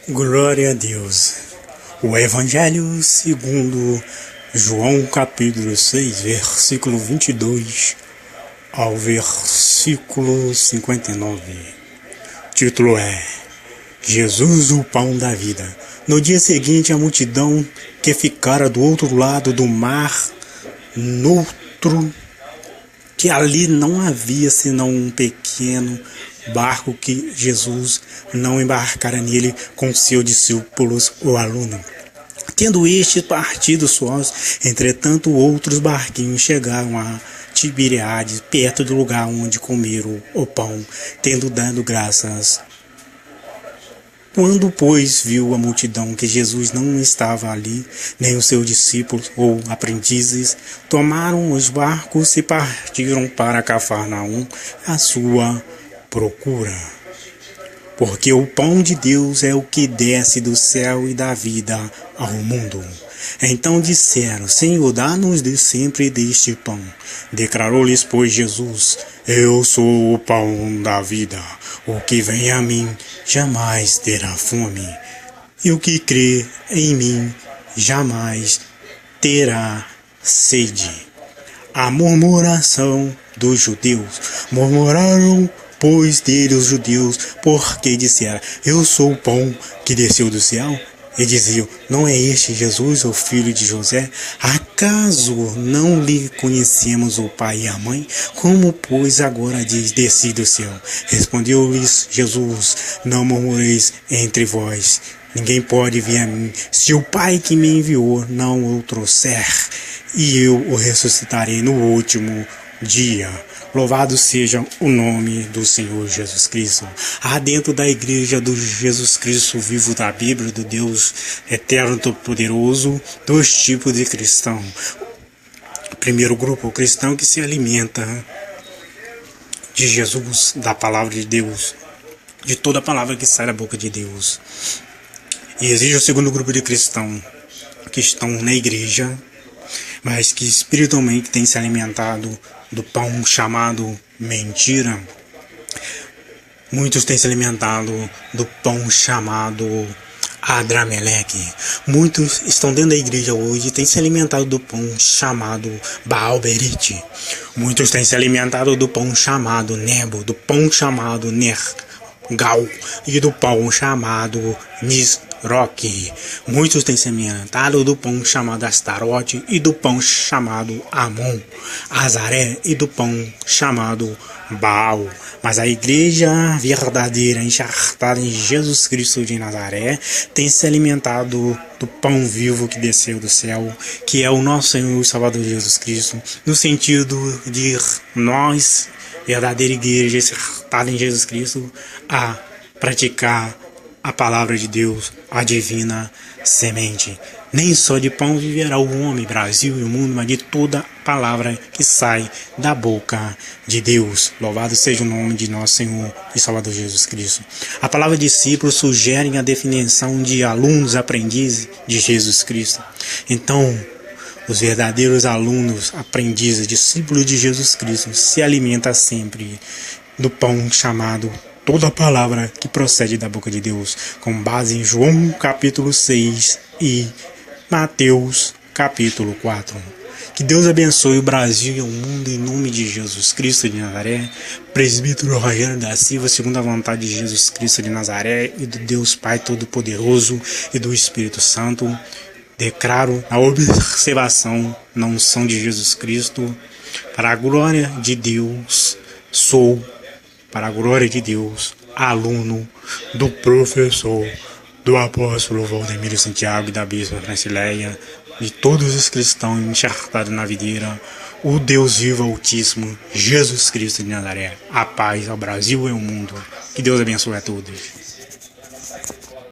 Glória a Deus. O Evangelho segundo João capítulo 6, versículo 22 ao versículo 59. O título é Jesus, o pão da vida. No dia seguinte, a multidão que ficara do outro lado do mar, que ali não havia senão um pequeno barco que Jesus não embarcara nele com seus discípulos ou alunos. Tendo este partido sós, entretanto outros barquinhos chegaram a Tiberíades, perto do lugar onde comeram o pão, tendo dado graças. Quando, pois, viu a multidão que Jesus não estava ali, nem os seus discípulos ou aprendizes, tomaram os barcos e partiram para Cafarnaum à sua procura. Porque o pão de Deus é o que desce do céu e dá vida ao mundo. Então disseram: Senhor, dá-nos de sempre deste pão. Declarou-lhes, pois, Jesus: Eu sou o pão da vida. O que vem a mim jamais terá fome, e o que crê em mim jamais terá sede. A murmuração dos judeus. Murmuraram, pois, dele os judeus, porque disseram: Eu sou o pão que desceu do céu. E diziam: Não é este Jesus, o filho de José? Acaso não lhe conhecemos o pai e a mãe? Como, pois, agora diz: Desci do céu? Respondeu-lhes Jesus: Não murmureis entre vós. Ninguém pode vir a mim, se o Pai que me enviou não o trouxer, e eu o ressuscitarei no último dia. Louvado seja o nome do Senhor Jesus Cristo. Há dentro da igreja do Jesus Cristo vivo da Bíblia, do Deus eterno e poderoso, dois tipos de cristão. O primeiro grupo, o cristão que se alimenta de Jesus, da palavra de Deus, de toda a palavra que sai da boca de Deus. E existe o segundo grupo de cristão, que estão na igreja, mas que espiritualmente têm se alimentado do pão chamado mentira. Muitos têm se alimentado do pão chamado Adrameleque. Muitos estão dentro da igreja hoje e têm se alimentado do pão chamado Baal-berite. Muitos têm se alimentado do pão chamado Nebo, do pão chamado Nergal e do pão chamado Nisroque. Muitos têm se alimentado do pão chamado Astarote e do pão chamado Amon, Azaré e do pão chamado Baal. Mas a igreja verdadeira, encharcada em Jesus Cristo de Nazaré, tem se alimentado do pão vivo que desceu do céu, que é o nosso Senhor e Salvador Jesus Cristo, no sentido de nós, verdadeira igreja encharcada em Jesus Cristo, a praticar a palavra de Deus, a divina semente. Nem só de pão viverá o homem, Brasil e o mundo, mas de toda palavra que sai da boca de Deus. Louvado seja o nome de nosso Senhor e Salvador Jesus Cristo. A palavra discípulos sugere a definição de alunos, aprendizes de Jesus Cristo. Então, os verdadeiros alunos, aprendizes, discípulos de Jesus Cristo se alimentam sempre do pão chamado toda a palavra que procede da boca de Deus, com base em João capítulo 6 e Mateus capítulo 4. Que Deus abençoe o Brasil e o mundo em nome de Jesus Cristo de Nazaré. Presbítero Rogério da Silva, segundo a vontade de Jesus Cristo de Nazaré e do Deus Pai Todo-Poderoso e do Espírito Santo, declaro a observação na unção de Jesus Cristo, para a glória de Deus, para a glória de Deus, aluno do professor, do apóstolo Valdemiro Santiago e da bispa Francileia, de todos os cristãos encharcados na videira, o Deus vivo altíssimo, Jesus Cristo de Nazaré. A paz ao Brasil e ao mundo. Que Deus abençoe a todos.